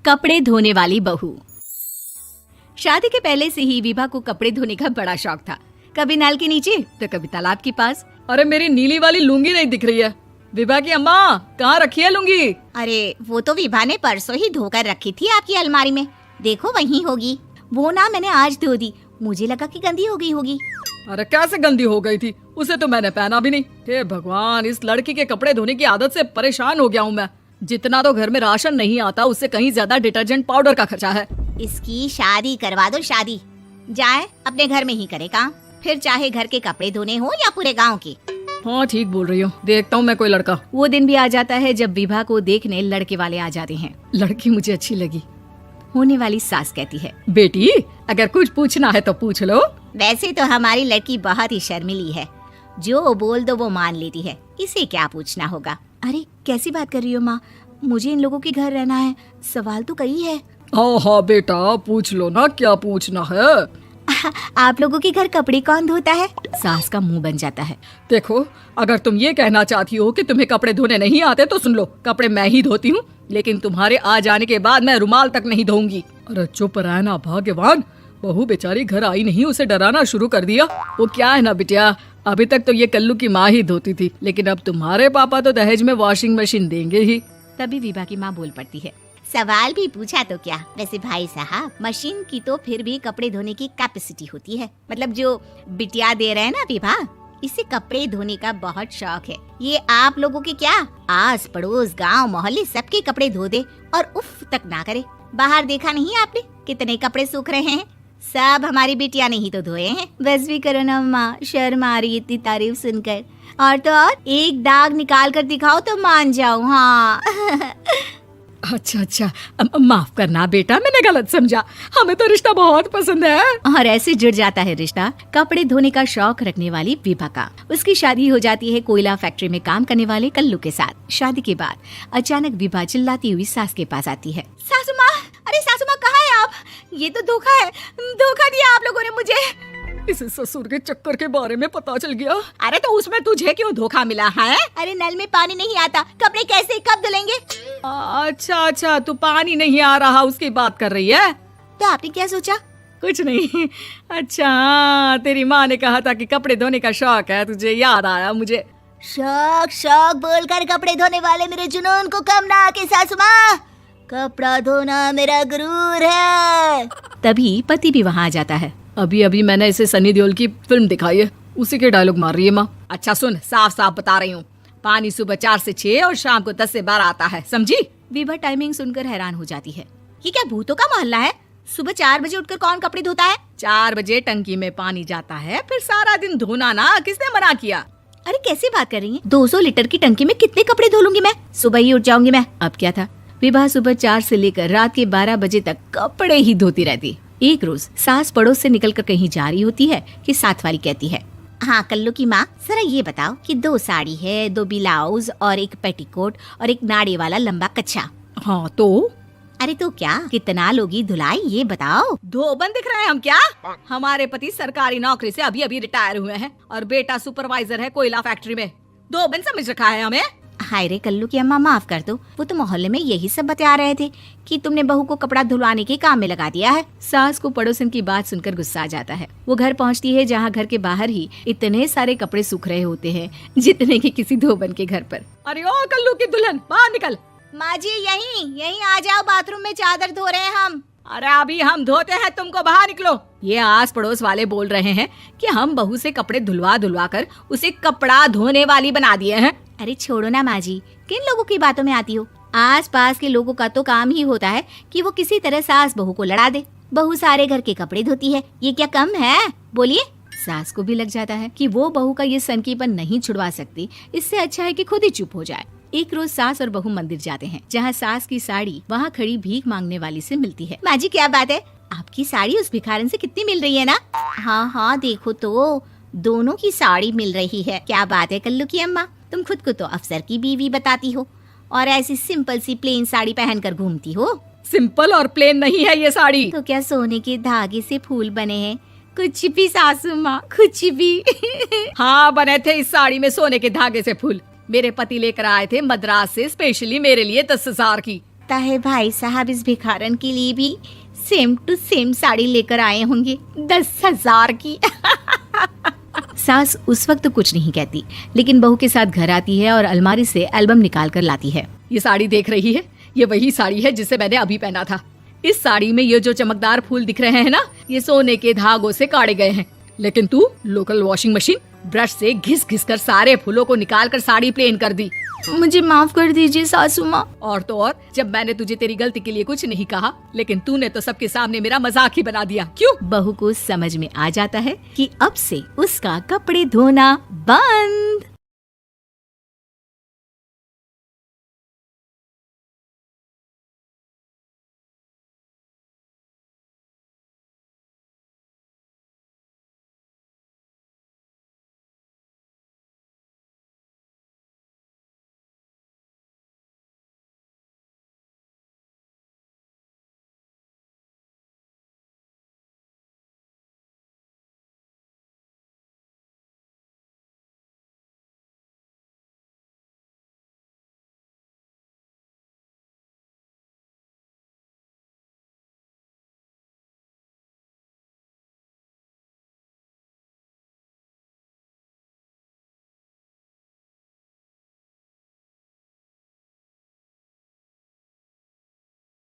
कपड़े धोने वाली बहू। शादी के पहले से ही विभा को कपड़े धोने का बड़ा शौक था। कभी नल के नीचे तो कभी तालाब के पास। अरे मेरी नीली वाली लुंगी नहीं दिख रही है। विभा की अम्मा, कहाँ रखी है लुंगी? अरे वो तो विभा ने परसों ही धोकर रखी थी आपकी अलमारी में, देखो वहीं होगी। वो ना मैंने आज धो दी, मुझे लगा कि गंदी हो गई होगी। अरे कैसे गंदी हो गई थी? उसे तो मैंने पहना भी नहीं। हे भगवान, इस लड़की के कपड़े धोने की आदत से परेशान हो गया हूँ मैं। जितना तो घर में राशन नहीं आता, उससे कहीं ज्यादा डिटर्जेंट पाउडर का खर्चा है। इसकी शादी करवा दो, शादी जाए अपने घर में ही करे काम, फिर चाहे घर के कपड़े धोने हो या पूरे गांव के। हाँ ठीक बोल रही हो, देखता हूँ मैं कोई लड़का। वो दिन भी आ जाता है जब विभा को देखने लड़के वाले आ जाते हैं। लड़की मुझे अच्छी लगी। होने वाली सास कहती है, बेटी अगर कुछ पूछना है तो पूछ लो। वैसे तो हमारी लड़की बहुत ही शर्मिली है, जो बोल दो वो मान लेती है, इसे क्या पूछना होगा। अरे कैसी बात कर रही हो माँ, मुझे इन लोगों के घर रहना है, सवाल तो कई है। हाँ हाँ बेटा, पूछ लो ना, क्या पूछना है। आप लोगों के घर कपड़े कौन धोता है? सास का मुंह बन जाता है। देखो, अगर तुम ये कहना चाहती हो कि तुम्हें कपड़े धोने नहीं आते तो सुन लो, कपड़े मैं ही धोती हूँ, लेकिन तुम्हारे आ जाने के बाद मैं रुमाल तक नहीं धोऊंगी। अरे चुप रहना भाग्यवान, बहू बेचारी घर आई नहीं, उसे डराना शुरू कर दिया। वो क्या है ना बिटिया, अभी तक तो ये कल्लू की माँ ही धोती थी, लेकिन अब तुम्हारे पापा तो दहेज में वॉशिंग मशीन देंगे ही। तभी विभा की माँ बोल पड़ती है, सवाल भी पूछा तो क्या। वैसे भाई साहब, मशीन की तो फिर भी कपड़े धोने की कैपेसिटी होती है, मतलब जो बिटिया दे रहे हैं ना विभा, इसे कपड़े धोने का बहुत शौक है। ये आप लोगों के क्या, आस पड़ोस गांव मोहल्ले सबके कपड़े धो दे और उफ तक ना करे। बाहर देखा नहीं आपने कितने कपड़े सूख रहे हैं? सब हमारी बिटिया ने ही तो धोए हैं। बस भी करो ना माँ, शर्म आ रही इतनी तारीफ सुनकर। और तो और एक दाग निकाल कर दिखाओ तो मान जाऊँ। हाँ अच्छा, माफ करना बेटा, मैंने गलत समझा। हमें तो रिश्ता बहुत पसंद है। और ऐसे जुड़ जाता है रिश्ता कपड़े धोने का शौक रखने वाली विभा का। उसकी शादी हो जाती है कोयला फैक्ट्री में काम करने वाले कल्लू के साथ। शादी के बाद अचानक विभा चिल्लाती हुई सास के पास आती है, सासू माँ, अरे सासू माँ कहाँ है आप? ये तो धोखा है, धोखा दिया आप लोगों ने मुझे। इसे ससुर के चक्कर के बारे में पता चल गया। अरे तो उसमें तुझे क्यों धोखा मिला है? अरे नल में पानी नहीं आता, कपड़े कैसे कब धुलेंगे? अच्छा, तू पानी नहीं आ रहा उसकी बात कर रही है? तो आपने क्या सोचा? कुछ नहीं। अच्छा, तेरी माँ ने कहा था कि कपड़े धोने का शौक है तुझे, याद आया मुझे। शौक बोलकर कपड़े धोने वाले मेरे जुनून को कम ना आके सासू माँ, कपड़ा धोना मेरा गुरूर है। तभी पति भी वहाँ आ जाता है। अभी मैंने इसे सनी देओल की फिल्म दिखाई है, उसी के डायलॉग मार रही है माँ। अच्छा सुन, साफ साफ बता रही हूँ, पानी सुबह 4 से 6 और शाम को 10 से 12 आता है, समझी? विभा टाइमिंग सुनकर हैरान हो जाती है। ये क्या भूतों का मोहल्ला है? सुबह 4 बजे उठकर कौन कपड़े धोता है? 4 बजे टंकी में पानी जाता है, फिर सारा दिन धोना ना, किसने मना किया? अरे कैसी बात कर रही है? 200 लीटर की टंकी में कितने कपड़े धो लूंगी मैं? सुबह ही उठ जाऊंगी मैं। अब क्या था, विभा सुबह 4 से लेकर रात के 12 बजे तक कपड़े ही धोती रहती। एक रोज सास पड़ोस से निकलकर कहीं जा रही होती है कि साथ वाली कहती है, हाँ कल्लू की माँ, जरा ये बताओ कि 2 साड़ी है, 2 ब्लाउज और एक पेटीकोट और एक नाड़े वाला लंबा कच्छा। हाँ तो? अरे तो क्या, कितना लोगी धुलाई ये बताओ। धोबन दिख रहे हैं हम क्या? हमारे पति सरकारी नौकरी से अभी रिटायर हुए हैं और बेटा सुपरवाइजर है कोयला फैक्ट्री में। धोबन समझ रखा है हमें? हाय रे कल्लू की अम्मा, माफ कर दो, वो तो मोहल्ले में यही सब बता रहे थे कि तुमने बहू को कपड़ा धुलवाने के काम में लगा दिया है। सास को पड़ोसन की बात सुनकर गुस्सा आ जाता है। वो घर पहुंचती है जहां घर के बाहर ही इतने सारे कपड़े सूख रहे होते हैं जितने कि किसी धोबन के घर पर। अरे ओ कल्लू की दुल्हन, बाहर निकल। माँ जी यहीं आ जाओ, बाथरूम में चादर धो रहे हैं हम। अरे अभी हम धोते हैं, तुमको बाहर निकलो। ये आस पड़ोस वाले बोल रहे हैं कि हम बहू से कपड़े धुलवा कर उसे कपड़ा धोने वाली बना दिए हैं। अरे छोड़ो ना माँ जी, किन लोगों की बातों में आती हो? आस पास के लोगों का तो काम ही होता है कि वो किसी तरह सास बहू को लड़ा दे। बहू सारे घर के कपड़े धोती है, ये क्या कम है? बोलिए। सास को भी लग जाता है कि वो बहू का ये सनकीपन नहीं छुड़वा सकती, इससे अच्छा है कि खुद ही चुप हो जाए। एक रोज सास और बहू मंदिर जाते हैं, जहाँ सास की साड़ी वहाँ खड़ी भीख मांगने वाली से मिलती है। माँ जी क्या बात है, आपकी साड़ी उस भिखारन से कितनी मिल रही है ना? हाँ देखो तो दोनों की साड़ी मिल रही है। क्या बात है कल्लू की अम्मा, तुम खुद को तो अफसर की बीवी बताती हो और ऐसी सिंपल सी प्लेन साड़ी पहनकर घूमती हो। सिंपल और प्लेन नहीं है ये साड़ी। तो क्या सोने के धागे से फूल बने हैं? कुछ भी सासू माँ, कुछ भी। हाँ बने थे इस साड़ी में सोने के धागे से फूल। मेरे पति लेकर आए थे मद्रास से स्पेशली मेरे लिए 10,000 की। लगता है भाई साहब इस भिखारन के लिए भी सेम टू सेम साड़ी लेकर आए होंगे 10,000 की। सास उस वक्त तो कुछ नहीं कहती, लेकिन बहू के साथ घर आती है और अलमारी से एल्बम निकाल कर लाती है। ये साड़ी देख रही है, ये वही साड़ी है जिसे मैंने अभी पहना था। इस साड़ी में ये जो चमकदार फूल दिख रहे हैं ना, ये सोने के धागों से काटे गए हैं। लेकिन तू लोकल वॉशिंग मशीन ब्रश से घिस घिस कर सारे फूलों को निकाल कर साड़ी प्लेन कर दी। मुझे माफ कर दीजिए सासू माँ। और तो और, जब मैंने तुझे तेरी गलती के लिए कुछ नहीं कहा, लेकिन तूने तो सबके सामने मेरा मजाक ही बना दिया। क्यों? बहू को समझ में आ जाता है कि अब से उसका कपड़े धोना बंद।